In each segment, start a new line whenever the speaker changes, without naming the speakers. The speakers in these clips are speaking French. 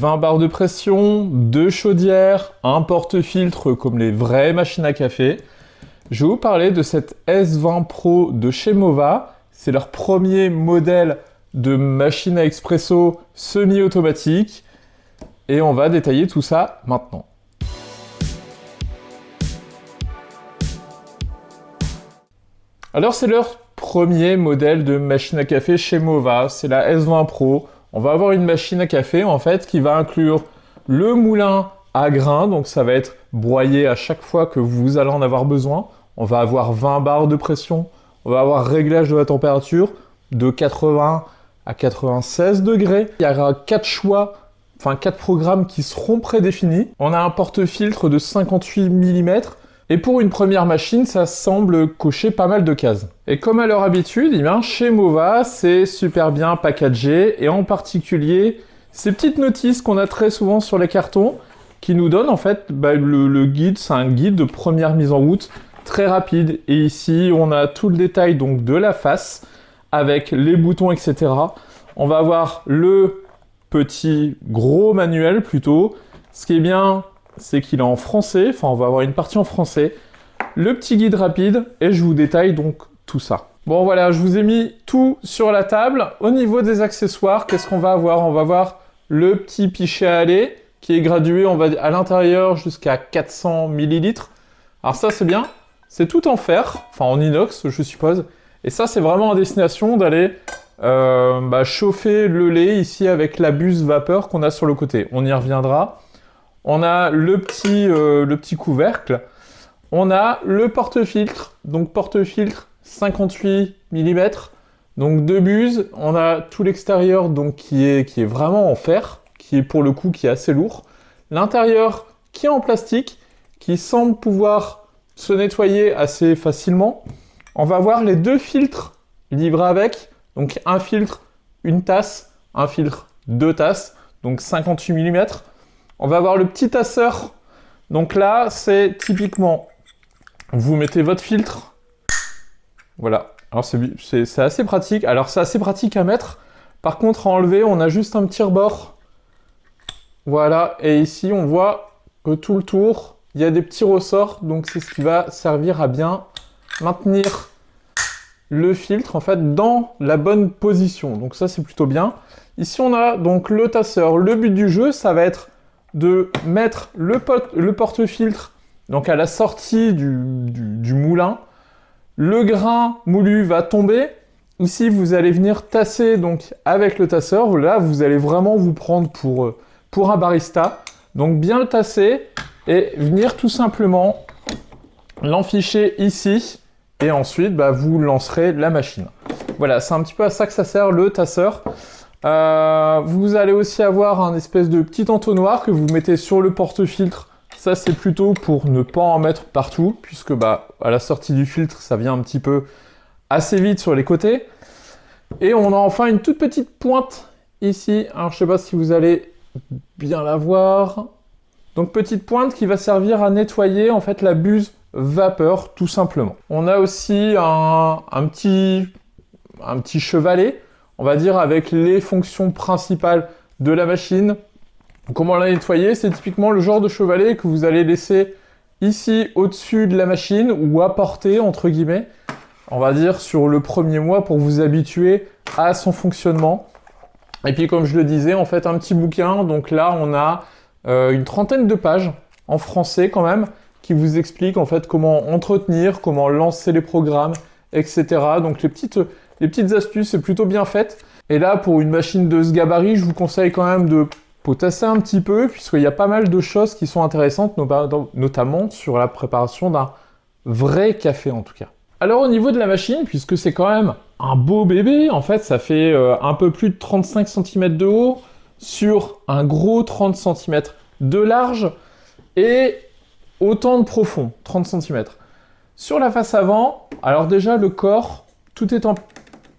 20 barres de pression, 2 chaudières, un porte-filtre comme les vraies machines à café. Je vais vous parler de cette S20 Pro de chez Mova. C'est leur premier modèle de machine à expresso semi-automatique. Et on va détailler tout ça maintenant. Alors c'est leur premier modèle de machine à café chez Mova, c'est la S20 Pro. On va avoir une machine à café en fait qui va inclure le moulin à grains, donc ça va être broyé à chaque fois que vous allez en avoir besoin. On va avoir 20 barres de pression, on va avoir réglage de la température de 80 à 96 degrés. Il y aura 4 choix, enfin 4 programmes qui seront prédéfinis. On a un porte-filtre de 58 mm. Et pour une première machine, ça semble cocher pas mal de cases. Et comme à leur habitude, chez Mova, c'est super bien packagé, et en particulier, ces petites notices qu'on a très souvent sur les cartons, qui nous donnent en fait le guide, c'est un guide de première mise en route, très rapide. Et ici, on a tout le détail donc de la face, avec les boutons, etc. On va avoir le petit gros manuel plutôt. Ce qui est bien, c'est qu'il est en français, enfin on va avoir une partie en français, le petit guide rapide, et je vous détaille donc tout ça. Bon voilà, je vous ai mis tout sur la table. Au niveau des accessoires, qu'est-ce qu'on va avoir? On va avoir le petit pichet à lait, qui est gradué, on va à l'intérieur jusqu'à 400 ml. Alors ça c'est bien, c'est tout en fer, enfin en inox je suppose, et ça c'est vraiment à destination d'aller chauffer le lait ici avec la buse vapeur qu'on a sur le côté. On y reviendra. On a le petit couvercle. On a le porte-filtre. Donc porte-filtre 58 mm. Donc 2 buses. On a tout l'extérieur donc qui est vraiment en fer, qui est pour le coup qui est assez lourd. L'intérieur qui est en plastique, qui semble pouvoir se nettoyer assez facilement. On va avoir les 2 filtres livrés avec. Donc un filtre, une tasse, un filtre, 2 tasses. Donc 58 mm. On va avoir le petit tasseur. Donc là, c'est typiquement, vous mettez votre filtre. Voilà. Alors c'est assez pratique. Alors c'est assez pratique à mettre. Par contre, à enlever, on a juste un petit rebord. Voilà. Et ici, on voit que tout le tour, il y a des petits ressorts. Donc c'est ce qui va servir à bien maintenir le filtre en fait dans la bonne position. Donc ça, c'est plutôt bien. Ici, on a donc le tasseur. Le but du jeu, ça va être de mettre le porte-filtre donc à la sortie du moulin. Le grain moulu va tomber. Ici, vous allez venir tasser donc avec le tasseur. Là, vous allez vraiment vous prendre pour un barista. Donc bien le tasser et venir tout simplement l'enficher ici. Et ensuite, vous lancerez la machine. Voilà, c'est un petit peu à ça que ça sert le tasseur. Vous allez aussi avoir un espèce de petit entonnoir que vous mettez sur le porte-filtre. Ça, c'est plutôt pour ne pas en mettre partout, puisque à la sortie du filtre, ça vient un petit peu assez vite sur les côtés. Et on a enfin une toute petite pointe ici. Alors, je ne sais pas si vous allez bien la voir. Donc, petite pointe qui va servir à nettoyer en fait la buse vapeur, tout simplement. On a aussi un petit chevalet, on va dire, avec les fonctions principales de la machine. Comment la nettoyer? C'est typiquement le genre de chevalet que vous allez laisser ici au-dessus de la machine ou à portée, entre guillemets, on va dire sur le premier mois pour vous habituer à son fonctionnement. Et puis comme je le disais, en fait un petit bouquin, donc là on a une trentaine de pages en français quand même, qui vous explique en fait comment entretenir, comment lancer les programmes, etc. Donc les petites astuces, c'est plutôt bien fait. Et là, pour une machine de ce gabarit, je vous conseille quand même de potasser un petit peu, puisqu'il y a pas mal de choses qui sont intéressantes, notamment sur la préparation d'un vrai café en tout cas. Alors au niveau de la machine, puisque c'est quand même un beau bébé, en fait ça fait un peu plus de 35 cm de haut, sur un gros 30 cm de large, et autant de profond, 30 cm. Sur la face avant, alors déjà le corps, tout est en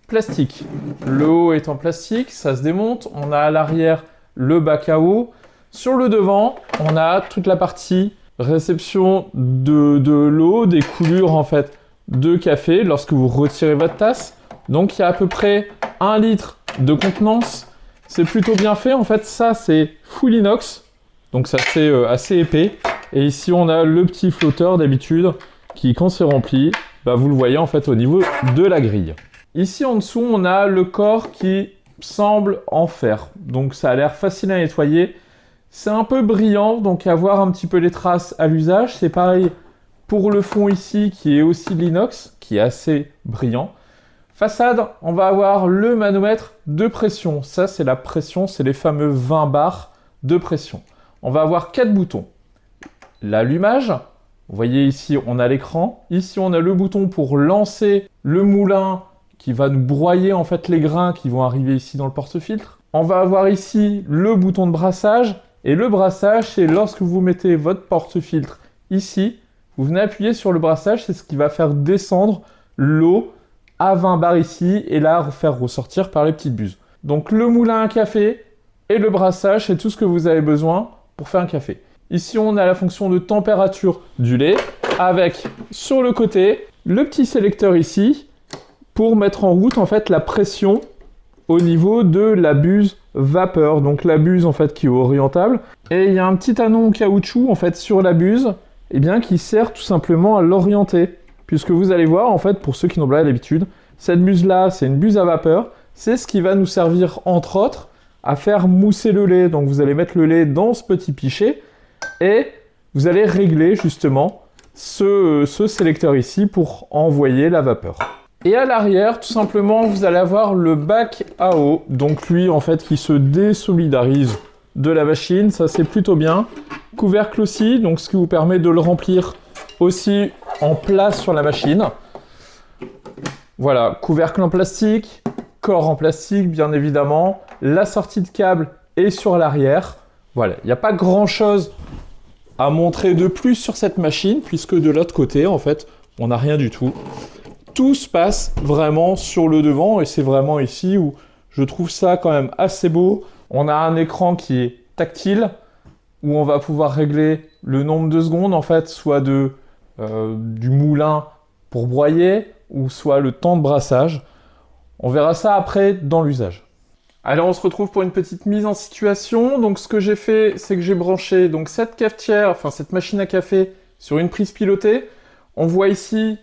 plastique. Le haut est en plastique, ça se démonte. On a à l'arrière le bac à eau. Sur le devant, on a toute la partie réception de l'eau, des coulures en fait de café lorsque vous retirez votre tasse. Donc il y a à peu près 1 litre de contenance. c'est plutôt bien fait. En fait, ça, c'est full inox. Donc, ça, c'est assez épais. Et ici, on a le petit flotteur d'habitude qui, quand c'est rempli, bah, vous le voyez en fait au niveau de la grille. Ici, en dessous, on a le corps qui semble en fer. Donc, ça a l'air facile à nettoyer. C'est un peu brillant, donc à voir un petit peu les traces à l'usage. C'est pareil pour le fond ici, qui est aussi de l'inox, qui est assez brillant. Façade, on va avoir le manomètre de pression. Ça, c'est la pression, c'est les fameux 20 bars de pression. On va avoir 4 boutons. L'allumage, vous voyez ici, on a l'écran. Ici, on a le bouton pour lancer le moulin qui va nous broyer en fait les grains qui vont arriver ici dans le porte-filtre. On va avoir ici le bouton de brassage. Et le brassage, c'est lorsque vous mettez votre porte-filtre ici, vous venez appuyer sur le brassage, c'est ce qui va faire descendre l'eau à 20 bars ici et là faire ressortir par les petites buses. Donc le moulin à café et le brassage, c'est tout ce que vous avez besoin pour faire un café. Ici, on a la fonction de température du lait avec sur le côté le petit sélecteur ici pour mettre en route en fait la pression au niveau de la buse vapeur. Donc la buse en fait qui est orientable. Et il y a un petit anon en caoutchouc en fait sur la buse qui sert tout simplement à l'orienter. Puisque vous allez voir en fait pour ceux qui n'ont pas l'habitude, cette buse là c'est une buse à vapeur. C'est ce qui va nous servir entre autres à faire mousser le lait. Donc vous allez mettre le lait dans ce petit pichet et vous allez régler justement ce sélecteur ici pour envoyer la vapeur. Et à l'arrière, tout simplement, vous allez avoir le bac à eau. Donc lui, en fait, qui se désolidarise de la machine. Ça, c'est plutôt bien. Couvercle aussi, donc ce qui vous permet de le remplir aussi en place sur la machine. Voilà, couvercle en plastique, corps en plastique, bien évidemment. La sortie de câble est sur l'arrière. Voilà, il n'y a pas grand-chose à montrer de plus sur cette machine, puisque de l'autre côté, en fait, on n'a rien du tout. Tout se passe vraiment sur le devant, et c'est vraiment ici où je trouve ça quand même assez beau. On a un écran qui est tactile, où on va pouvoir régler le nombre de secondes, en fait, soit du moulin pour broyer, ou soit le temps de brassage. On verra ça après dans l'usage. Alors on se retrouve pour une petite mise en situation. Donc ce que j'ai fait, c'est que j'ai branché donc cette cafetière, enfin cette machine à café sur une prise pilotée. On voit ici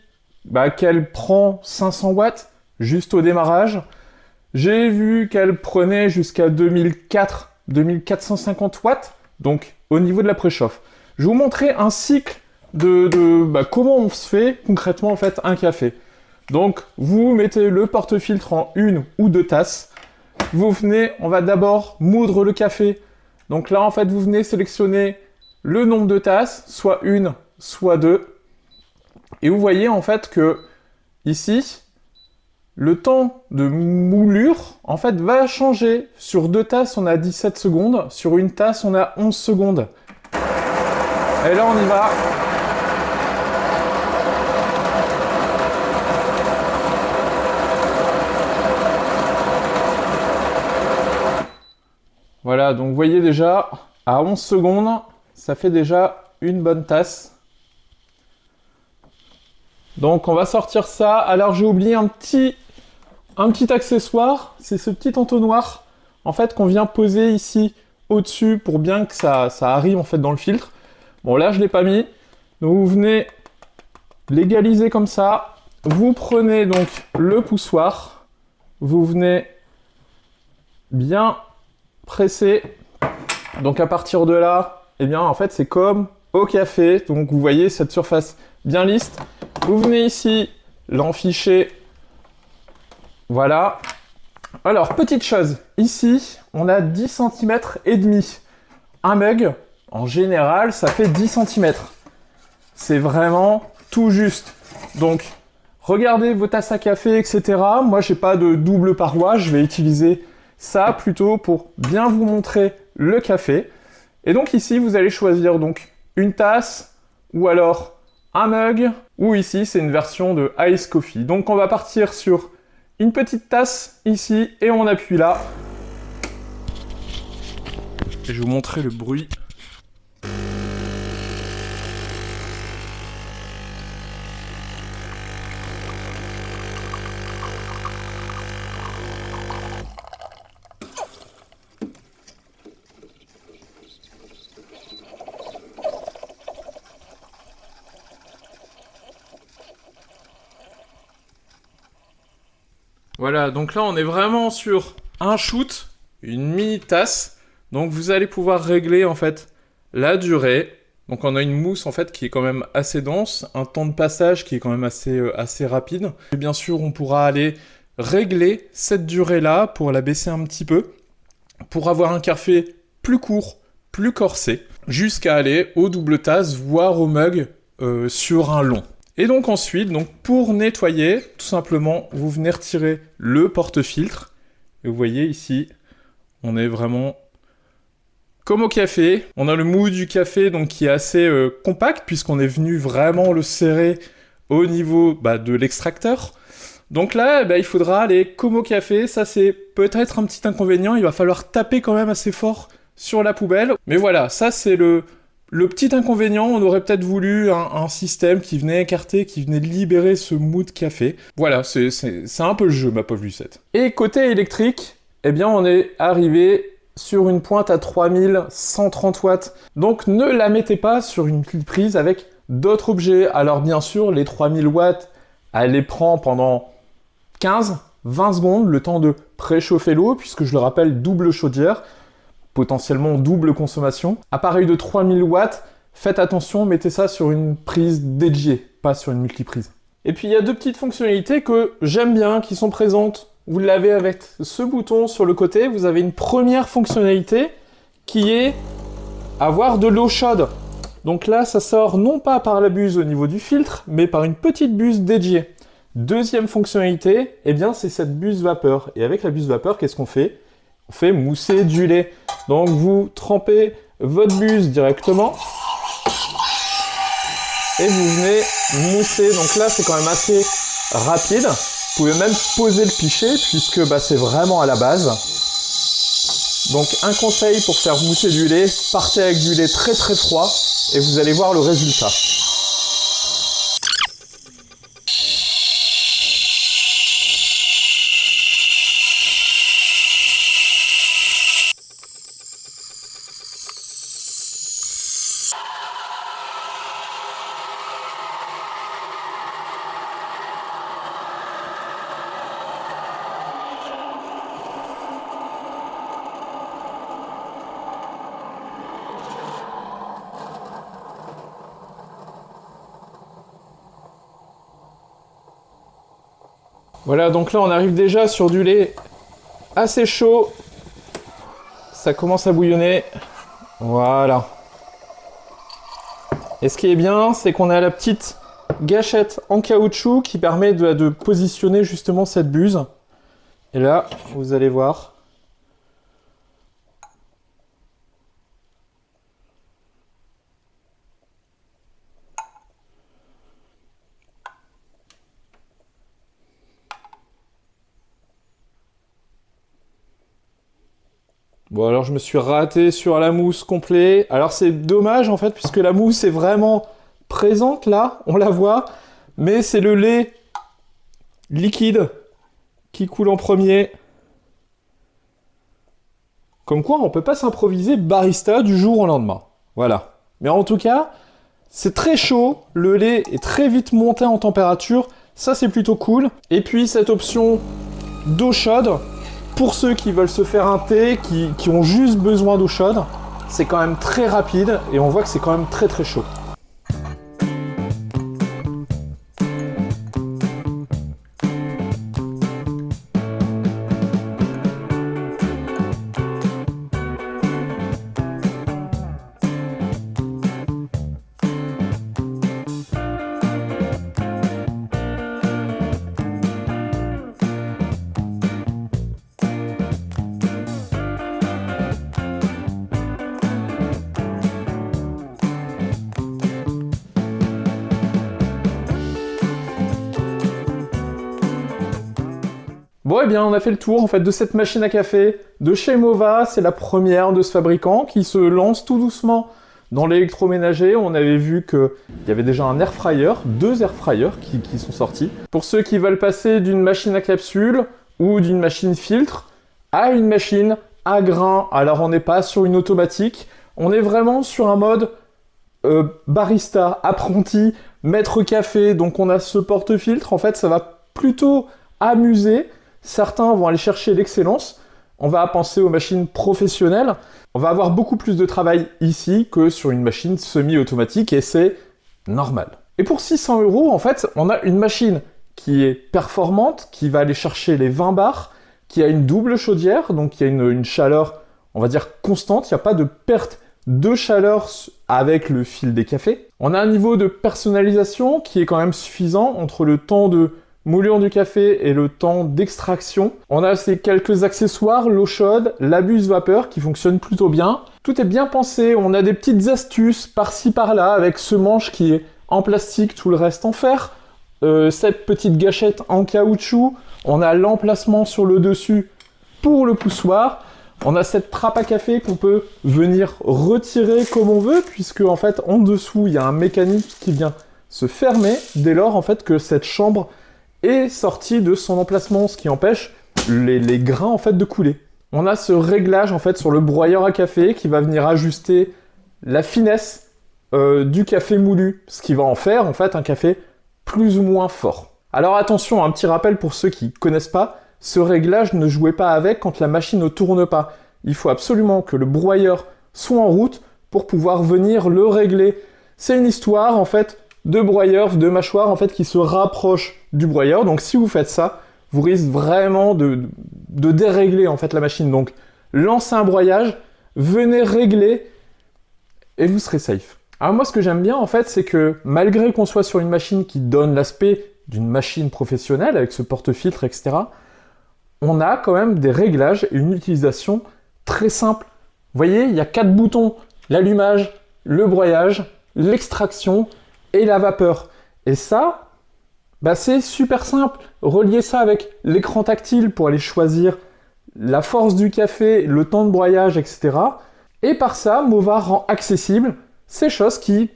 qu'elle prend 500 watts juste au démarrage. J'ai vu qu'elle prenait jusqu'à 2450 watts, donc au niveau de la préchauffe. Je vais vous montrer un cycle de comment on se fait concrètement en fait un café. Donc vous mettez le porte-filtre en 1 ou 2 tasses. Vous venez, on va d'abord moudre le café. Donc là, en fait, vous venez sélectionner le nombre de tasses, soit 1, soit 2. Et vous voyez, en fait, que ici, le temps de moulure, en fait, va changer. Sur 2 tasses, on a 17 secondes. Sur une tasse, on a 11 secondes. Et là, on y va. Voilà, donc vous voyez déjà, à 11 secondes, ça fait déjà une bonne tasse. Donc on va sortir ça. Alors j'ai oublié un petit accessoire, c'est ce petit entonnoir, en fait, qu'on vient poser ici au-dessus pour bien que ça arrive en fait dans le filtre. Bon là je l'ai pas mis, donc vous venez l'égaliser comme ça. Vous prenez donc le poussoir, vous venez bien presser. Donc à partir de là, en fait c'est comme au café. Donc vous voyez cette surface bien lisse. Vous venez ici l'enficher. Voilà. Alors petite chose, ici on a 10 cm et demi. Un mug, en général, ça fait 10 cm. C'est vraiment tout juste. Donc regardez vos tasses à café, etc. Moi j'ai pas de double paroi, je vais utiliser ça plutôt pour bien vous montrer le café. Et donc ici, vous allez choisir donc une tasse ou alors un mug, ou ici, c'est une version de Ice Coffee. Donc on va partir sur une petite tasse ici et on appuie là. Et je vais vous montrer le bruit. Voilà, donc là on est vraiment sur un shoot, une mini-tasse. Donc vous allez pouvoir régler en fait la durée. Donc on a une mousse en fait qui est quand même assez dense, un temps de passage qui est quand même assez rapide. Et bien sûr on pourra aller régler cette durée-là pour la baisser un petit peu, pour avoir un café plus court, plus corsé, jusqu'à aller aux double tasses, voire au mug sur un long. Et donc ensuite, pour nettoyer, tout simplement, vous venez retirer le porte-filtre. Et vous voyez ici, on est vraiment comme au café. On a le mou du café donc qui est assez compact, puisqu'on est venu vraiment le serrer au niveau de l'extracteur. Donc là, il faudra aller comme au café. Ça, c'est peut-être un petit inconvénient. Il va falloir taper quand même assez fort sur la poubelle. Mais voilà, ça, c'est le petit inconvénient. On aurait peut-être voulu un système qui venait écarter, qui venait libérer ce mou de café. Voilà, c'est un peu le jeu, ma pauvre Lucette. Et côté électrique, eh bien, on est arrivé sur une pointe à 3130 watts. Donc, ne la mettez pas sur une prise avec d'autres objets. Alors, bien sûr, les 3000 watts, elle les prend pendant 15-20 secondes, le temps de préchauffer l'eau, puisque je le rappelle, double chaudière, potentiellement double consommation. Appareil de 3000 watts, faites attention, mettez ça sur une prise dédiée, pas sur une multiprise. Et puis il y a deux petites fonctionnalités que j'aime bien, qui sont présentes. Vous l'avez avec ce bouton sur le côté, vous avez une première fonctionnalité qui est avoir de l'eau chaude. Donc là, ça sort non pas par la buse au niveau du filtre, mais par une petite buse dédiée. Deuxième fonctionnalité, eh bien, c'est cette buse vapeur. Et avec la buse vapeur, qu'est-ce qu'on fait? On fait mousser du lait. Donc, vous trempez votre buse directement et vous venez mousser. Donc là, c'est quand même assez rapide. Vous pouvez même poser le pichet puisque c'est vraiment à la base. Donc, un conseil pour faire mousser du lait, partez avec du lait très très froid et vous allez voir le résultat. Voilà, donc là on arrive déjà sur du lait assez chaud. Ça commence à bouillonner. Voilà. Et ce qui est bien, c'est qu'on a la petite gâchette en caoutchouc qui permet de positionner justement cette buse. Et là, vous allez voir. Bon, alors je me suis raté sur la mousse complète. Alors c'est dommage en fait, puisque la mousse est vraiment présente là, on la voit. Mais c'est le lait liquide qui coule en premier. Comme quoi, on peut pas s'improviser barista du jour au lendemain. Voilà. Mais en tout cas, c'est très chaud. Le lait est très vite monté en température. Ça, c'est plutôt cool. Et puis, cette option d'eau chaude, pour ceux qui veulent se faire un thé, qui ont juste besoin d'eau chaude, c'est quand même très rapide et on voit que c'est quand même très très chaud. Bon, eh bien, on a fait le tour en fait de cette machine à café de chez Mova. C'est la première de ce fabricant qui se lance tout doucement dans l'électroménager. On avait vu qu'il y avait déjà un air fryer, 2 air fryers qui sont sortis. Pour ceux qui veulent passer d'une machine à capsule ou d'une machine filtre à une machine à grains, alors on n'est pas sur une automatique, on est vraiment sur un mode barista, apprenti, maître café. Donc on a ce porte-filtre. En fait, ça va plutôt amuser. Certains vont aller chercher l'excellence. On va penser aux machines professionnelles. On va avoir beaucoup plus de travail ici que sur une machine semi-automatique et c'est normal. Et pour 600 €, en fait, on a une machine qui est performante, qui va aller chercher les 20 bars, qui a une double chaudière, donc il y a une chaleur, on va dire, constante. Il n'y a pas de perte de chaleur avec le fil des cafés. On a un niveau de personnalisation qui est quand même suffisant entre le temps de moulure du café et le temps d'extraction. On a ces quelques accessoires, l'eau chaude, la buse vapeur qui fonctionne plutôt bien. Tout est bien pensé, on a des petites astuces par-ci par-là avec ce manche qui est en plastique, tout le reste en fer. Cette petite gâchette en caoutchouc, on a l'emplacement sur le dessus pour le poussoir. On a cette trappe à café qu'on peut venir retirer comme on veut, puisque en fait en dessous il y a un mécanisme qui vient se fermer dès lors en fait que cette chambre est sortie de son emplacement, ce qui empêche les grains en fait de couler. On a ce réglage en fait sur le broyeur à café qui va venir ajuster la finesse du café moulu, ce qui va en faire en fait un café plus ou moins fort. Alors attention, un petit rappel pour ceux qui connaissent pas, ce réglage ne jouez pas avec quand la machine ne tourne pas. Il faut absolument que le broyeur soit en route pour pouvoir venir le régler. C'est une histoire en fait de broyeur, de mâchoire en fait qui se rapproche du broyeur. Donc si vous faites ça, vous risquez vraiment de dérégler en fait la machine. Donc lancez un broyage, venez régler et vous serez safe. Alors moi ce que j'aime bien en fait c'est que malgré qu'on soit sur une machine qui donne l'aspect d'une machine professionnelle avec ce porte-filtre etc., on a quand même des réglages et une utilisation très simple. Vous voyez, il y a 4 boutons, l'allumage, le broyage, l'extraction et la vapeur. Et ça, c'est super simple. Reliez ça avec l'écran tactile pour aller choisir la force du café, le temps de broyage, etc. Et par ça, Mova rend accessible ces choses qui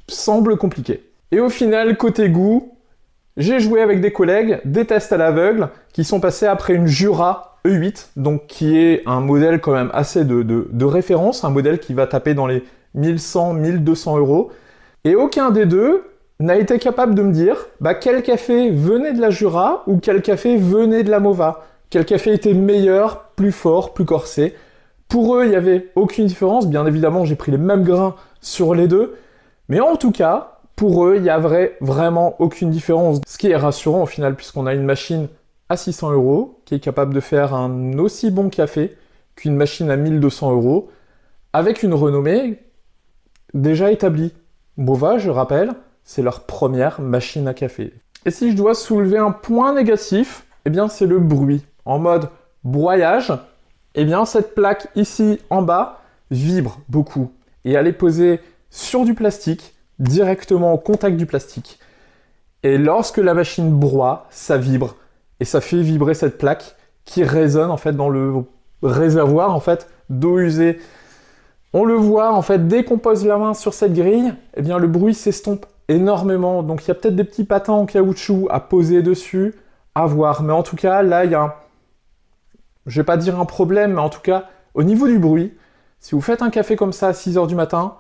semblent compliquées. Et au final, côté goût, j'ai joué avec des collègues, des tests à l'aveugle, qui sont passés après une Jura E8, donc qui est un modèle quand même assez de référence, un modèle qui va taper dans les 1100-1200 €. Et aucun des deux n'a été capable de me dire quel café venait de la Jura ou quel café venait de la Mova. Quel café était meilleur, plus fort, plus corsé. Pour eux, il n'y avait aucune différence. Bien évidemment, j'ai pris les mêmes grains sur les deux. Mais en tout cas, pour eux, il n'y a vraiment aucune différence. Ce qui est rassurant au final, puisqu'on a une machine à 600 € qui est capable de faire un aussi bon café qu'une machine à 1200 € avec une renommée déjà établie. Mova, je rappelle, c'est leur première machine à café. Et si je dois soulever un point négatif, c'est le bruit. En mode broyage, cette plaque ici en bas vibre beaucoup. Et elle est posée sur du plastique, directement au contact du plastique. Et lorsque la machine broie, ça vibre. Et ça fait vibrer cette plaque qui résonne en fait dans le réservoir en fait d'eau usée. On le voit en fait, dès qu'on pose la main sur cette grille, le bruit s'estompe énormément. Donc il y a peut-être des petits patins en caoutchouc à poser dessus, à voir. Mais en tout cas, là, il y a je vais pas dire un problème, mais en tout cas, au niveau du bruit, si vous faites un café comme ça à 6h du matin,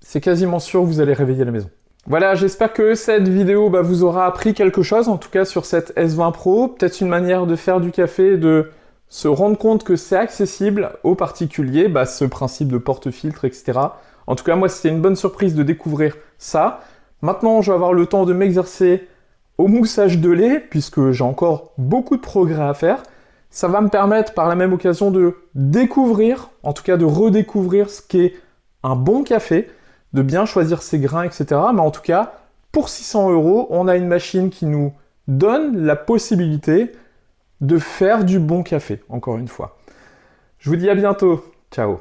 c'est quasiment sûr que vous allez réveiller la maison. Voilà, j'espère que cette vidéo vous aura appris quelque chose, en tout cas sur cette S20 Pro, peut-être une manière de faire du café, de se rendre compte que c'est accessible aux particuliers, ce principe de porte-filtre, etc. En tout cas, moi, c'était une bonne surprise de découvrir ça. Maintenant, je vais avoir le temps de m'exercer au moussage de lait, puisque j'ai encore beaucoup de progrès à faire. Ça va me permettre par la même occasion de découvrir, en tout cas de redécouvrir ce qu'est un bon café, de bien choisir ses grains, etc. Mais en tout cas, pour 600 €, on a une machine qui nous donne la possibilité de faire du bon café, encore une fois. Je vous dis à bientôt. Ciao.